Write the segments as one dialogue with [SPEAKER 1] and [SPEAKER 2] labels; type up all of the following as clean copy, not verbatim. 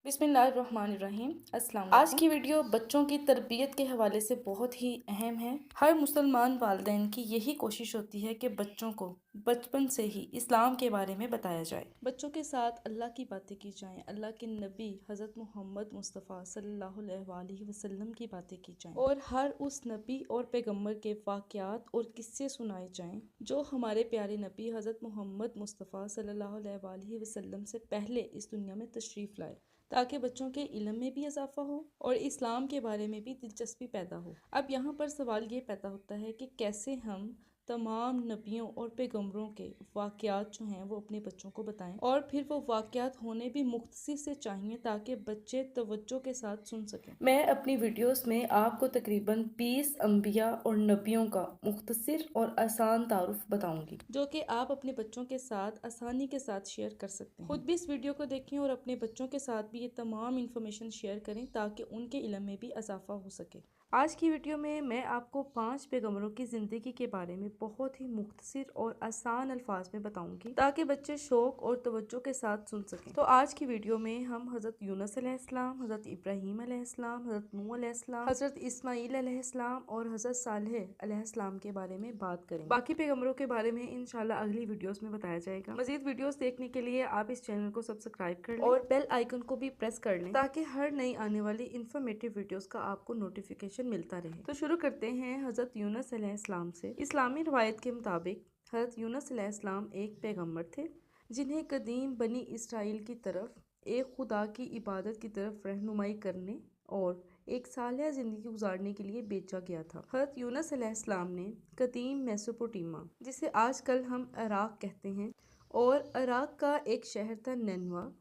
[SPEAKER 1] बिस्मिल्लाहिर्रहमानिर्रहीम। अस्सलाम वालेकुम। आज की वीडियो बच्चों की तरबियत के हवाले से बहुत ही अहम है। हर मुसलमान वालिदैन की यही कोशिश होती है कि बच्चों को बचपन से ही इस्लाम के बारे में बताया जाए, बच्चों के साथ अल्लाह की बातें की जाएं, अल्लाह के नबी हज़रत मोहम्मद मुस्तफ़ा सल्लल्लाहु अलैहि वसल्लम की बातें की जाएं और हर उस नबी और पैगम्बर के वाक़यात और किस्से सुनाए जाएं जो हमारे प्यारे नबी हज़रत मोहम्मद मुस्तफ़ा सल्लल्लाहु अलैहि वसल्लम से पहले इस दुनिया में तशरीफ़ लाए, ताकि बच्चों के इल्म में भी इजाफा हो और इस्लाम के बारे में भी दिलचस्पी पैदा हो। अब यहाँ पर सवाल ये पैदा होता है कि कैसे हम तमाम नबियों और पैगम्बरों के वाक़यात जो हैं वो अपने बच्चों को बताएं और फिर वो वाक़यात होने भी मुख्तसर से चाहिए ताकि बच्चे तवज्जो के साथ सुन सकें। मैं अपनी वीडियोस में आपको तकरीबन 20 अंबिया और नबियों का मुख्तसर और आसान तारुफ बताऊंगी, जो कि आप अपने बच्चों के साथ आसानी के साथ शेयर कर सकते हैं। खुद भी इस वीडियो को देखें और अपने बच्चों के साथ भी ये तमाम इन्फॉर्मेशन शेयर करें ताकि उनके इल्म में भी इजाफा हो सके। आज की वीडियो में मैं आपको 5 पैगम्बरों की ज़िंदगी के बारे में बहुत ही मुख्तसर और आसान अल्फाज में बताऊंगी ताकि बच्चे शौक और तवज्जो के साथ सुन सकें। तो आज की वीडियो में हम हज़रत यूनुस अलैहिस्सलाम, हज़रत इब्राहीम अलैहिस्सलाम, हज़रत नूह अलैहिस्सलाम, हज़रत इस्माईल अलैहिस्सलाम और हज़रत सालेह अलैहिस्सलाम के बारे में बात करेंगे। बाकी पैगम्बरों के बारे में इंशाल्लाह अगली वीडियोस में बताया जाएगा। मज़ीद वीडियोस देखने के लिए आप इस चैनल को सब्सक्राइब कर लें और बेल आइकन को भी प्रेस कर लें ताकि हर नई आने वाली इन्फॉर्मेटिव वीडियोस का आपको नोटिफिकेशन मिलता रहे। तो शुरू करते हैं हज़रत यूनुस अलैहिस्सलाम से। इस्लामी रवायत के मुताबिक हज़रत यूनुस अलैहिस्सलाम एक पैगम्बर थे जिन्हें कदीम बनी इसराइल की तरफ एक खुदा की इबादत की तरफ रहनुमाई करने और एक सालिया ज़िंदगी गुजारने के लिए भेजा गया था। हज़रत यूनुस अलैहिस्सलाम ने कदीम मेसोपोटामिया, जिसे आजकल हम इराक कहते हैं, और इराक का एक शहर था नैनवा,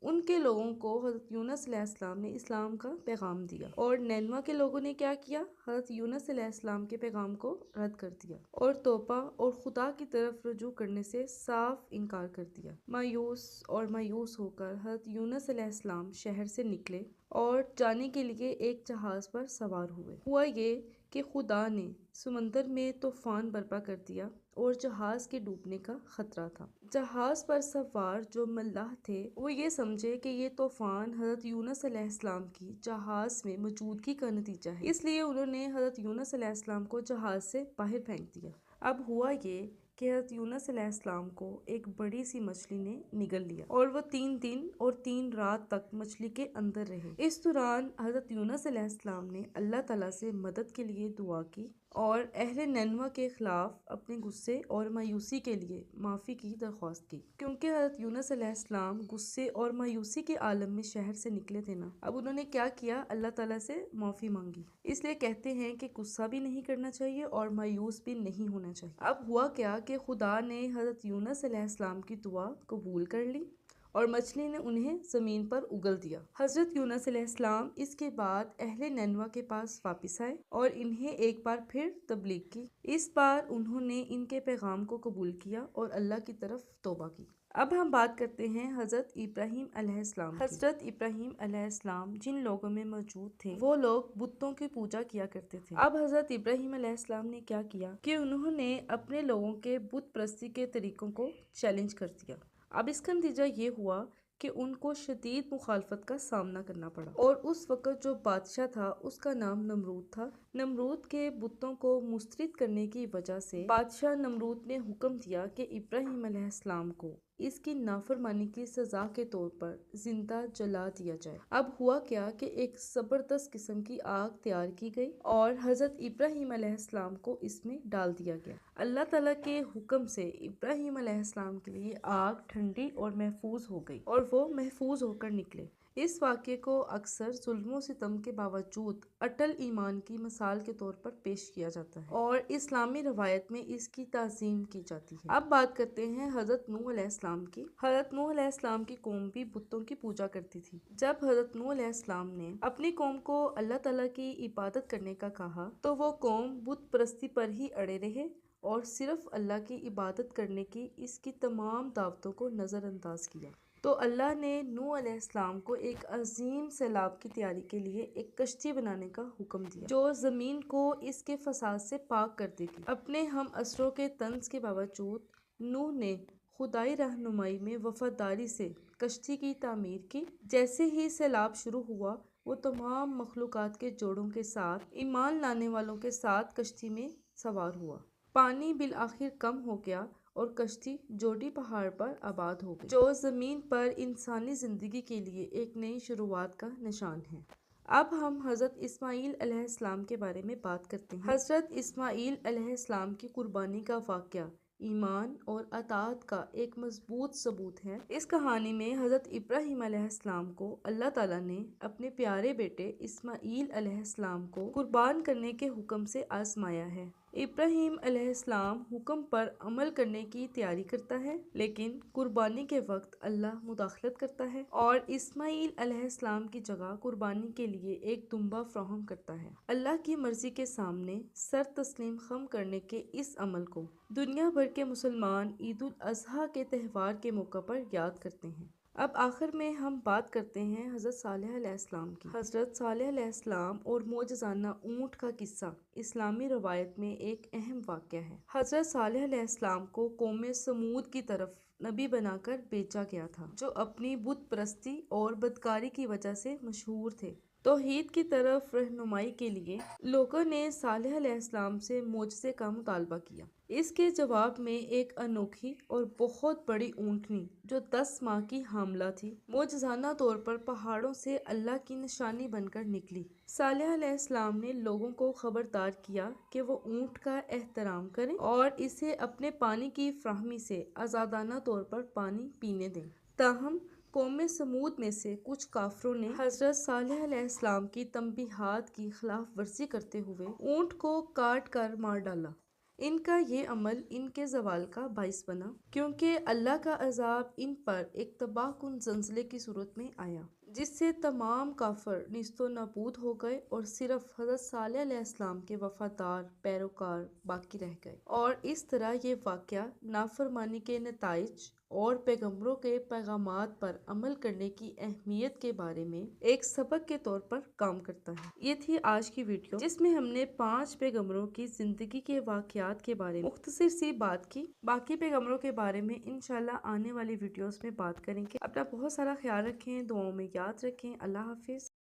[SPEAKER 1] उनके लोगों को हज़रत यूनुस अलैहिस्सलाम ने इस्लाम का पैगाम दिया और नैनवा के लोगों ने क्या किया, हज़रत यूनुस अलैहिस्सलाम के पैगाम को रद्द कर दिया और तौबा और खुदा की तरफ रुजू करने से साफ इनकार कर दिया। मायूस होकर हज़रत यूनुस अलैहिस्सलाम शहर से निकले और जाने के लिए एक जहाज पर सवार हुए। हुआ ये कि खुदा ने समंदर में तूफान बर्पा कर दिया और जहाज के डूबने का खतरा था। जहाज पर सवार जो मल्लाह थे वो ये समझे कि ये तूफान हज़रत यूनुस अलैहिस्सलाम की जहाज में मौजूदगी का नतीजा है, इसलिए उन्होंने हज़रत यूनुस अलैहिस्सलाम को जहाज से बाहर फेंक दिया। अब हुआ ये कि हज़रत यूनुस अलैहिस्सलाम को एक बड़ी सी मछली ने निगल लिया और वो 3 दिन और 3 रात तक मछली के अंदर रहे। इस दौरान हज़रत यूनुस अलैहिस्सलाम ने अल्लाह ताला से मदद के लिए दुआ की और अहले नैनवा के खिलाफ अपने गुस्से और मायूसी के लिए माफ़ी की दरख्वास्त की। क्योंकि हज़रत यूनुस अलैहिस्सलाम गुस्से और मायूसी के आलम में शहर से निकले थे ना, अब उन्होंने क्या किया, अल्लाह ताला से माफ़ी मांगी। इसलिए कहते हैं कि गुस्सा भी नहीं करना चाहिए और मायूस भी नहीं होना चाहिए। अब हुआ क्या कि खुदा ने हज़रत यूनुस अलैहिस्सलाम की दुआ कबूल कर ली और मछली ने उन्हें ज़मीन पर उगल दिया। हज़रत यूनुस अलैहिस्सलाम इसके बाद अहले नैनवा के पास वापस आए और इन्हें एक बार फिर तबलीग की। इस बार उन्होंने इनके पैगाम को कबूल किया और अल्लाह की तरफ तौबा की। अब हम बात करते हैं हज़रत इब्राहीम अलैहिस्सलाम की। हज़रत इब्राहीम अलैहिस्सलाम जिन लोगों में मौजूद थे वो लोग बुतों की पूजा किया करते थे। अब हज़रत इब्राहीम अलैहिस्सलाम ने क्या किया कि उन्होंने अपने लोगों के बुत परस्ती के तरीकों को चैलेंज कर दिया। अब इसका नतीजा ये हुआ कि उनको शदीद मुखालफत का सामना करना पड़ा और उस वक़्त जो बादशाह था उसका नाम नमरूद था। नमरूद के बुतों को मुस्तरद करने की वजह से बादशाह नमरूद ने हुक्म दिया कि इब्राहीम अलैहिस्सलाम को इसकी नाफरमानी की सजा के तौर पर जिंदा जला दिया जाए। अब हुआ क्या कि एक जबरदस्त किस्म की आग तैयार की गई और हज़रत इब्राहीम अलैहिस्सलाम को इसमें डाल दिया गया। अल्लाह ताला के हुक्म से इब्राहीम अलैहिस्सलाम के लिए आग ठंडी और महफूज हो गई और वो महफूज होकर निकले। इस वाक़े को अक्सर जुल्म सितम के बावजूद अटल ईमान की मिसाल के तौर पर पेश किया जाता है और इस्लामी रवायत में इसकी ताज़ीम की जाती है। अब बात करते हैं हज़रत नूह अलैहिस्सलाम की। हज़रत नूह अलैहिस्सलाम की कौम भी बुतों की पूजा करती थी। जब हज़रत नूह अलैहिस्सलाम ने अपनी कौम को अल्लाह ताला की इबादत करने का कहा तो वो कौम बुत परस्ती पर ही अड़े रहे और सिर्फ अल्लाह की इबादत करने की इसकी तमाम दावतों को नज़रअंदाज किया। तो अल्लाह ने नूह अलैहिस्सलाम को एक अजीम सैलाब की तैयारी के लिए एक कश्ती बनाने का हुक्म दिया जो ज़मीन को इसके फसाद से पाक कर देगी। अपने हम असरों के तंज के बावजूद नूह ने खुदाई रहनुमाई में वफादारी से کشتی کی تعمیر کی۔ جیسے ہی سیلاب شروع ہوا وہ تمام مخلوقات کے جوڑوں کے ساتھ ایمان لانے والوں کے ساتھ کشتی میں سوار ہوا۔ پانی بالآخر کم ہو گیا اور کشتی جوڈی پہاڑ پر آباد ہو گئی، جو زمین پر انسانی زندگی کے لیے ایک نئی شروعات کا نشان ہے۔ اب ہم حضرت اسماعیل علیہ السلام کے بارے میں بات کرتے ہیں۔ حضرت اسماعیل علیہ السلام کی قربانی کا واقعہ ایمان اور اطاعت کا ایک مضبوط ثبوت ہے۔ اس کہانی میں حضرت ابراہیم علیہ السلام کو اللہ تعالیٰ نے اپنے پیارے بیٹے اسماعیل علیہ السلام کو قربان کرنے کے حکم سے آزمایا ہے۔ ابراہیم علیہ السلام حکم پر عمل کرنے کی تیاری کرتا ہے، لیکن قربانی کے وقت اللہ مداخلت کرتا ہے اور اسماعیل علیہ السلام کی جگہ قربانی کے لیے ایک دمبا فراہم کرتا ہے۔ اللہ کی مرضی کے سامنے سر تسلیم خم کرنے کے اس عمل کو دنیا بھر کے مسلمان عید الاضحیٰ کے تہوار کے موقع پر یاد کرتے ہیں۔ اب آخر میں ہم بات کرتے ہیں حضرت صالح علیہ السلام کی۔ حضرت صالح علیہ السلام اور معجزانہ اونٹ کا قصہ اسلامی روایت میں ایک اہم واقعہ ہے۔ حضرت صالح علیہ السلام کو قوم سمود کی طرف نبی بنا کر بھیجا گیا تھا، جو اپنی بت پرستی اور بدکاری کی وجہ سے مشہور تھے۔ توحید کی طرف رہنمائی کے لیے لوگوں نے صالح علیہ السلام سے معجزے کا مطالبہ کیا۔ اس کے جواب میں ایک انوکھی اور بہت بڑی اونٹنی جو 10 ماہ کی حاملہ تھی، معجزانہ طور پر پہاڑوں سے اللہ کی نشانی بن کر نکلی۔ صالح علیہ السلام نے لوگوں کو خبردار کیا کہ وہ اونٹ کا احترام کریں اور اسے اپنے پانی کی فراہمی سے آزادانہ طور پر پانی پینے دیں۔ تاہم قوم سمود میں سے کچھ کافروں نے حضرت صالح علیہ السلام کی تنبیہات کی خلاف ورزی کرتے ہوئے اونٹ کو کاٹ کر مار ڈالا۔ ان کا یہ عمل ان کے زوال کا باعث بنا، کیونکہ اللہ کا عذاب ان پر ایک تباہ کن زلزلے کی صورت میں آیا، جس سے تمام کافر نیست و نابود ہو گئے اور صرف حضرت صالح علیہ السلام کے وفادار پیروکار باقی رہ گئے۔ اور اس طرح یہ واقعہ نافرمانی کے نتائج اور پیغمبروں کے پیغامات پر عمل کرنے کی اہمیت کے بارے میں ایک سبق کے طور پر کام کرتا ہے۔ یہ تھی آج کی ویڈیو، جس میں ہم نے 5 پیغمبروں کی زندگی کے واقعات کے بارے میں مختصر سی بات کی۔ باقی پیغمبروں کے بارے میں انشاءاللہ آنے والی ویڈیوز میں بات کریں گے۔ اپنا بہت سارا خیال رکھیں، دعاؤں میں یاد رکھیں۔ اللہ حافظ۔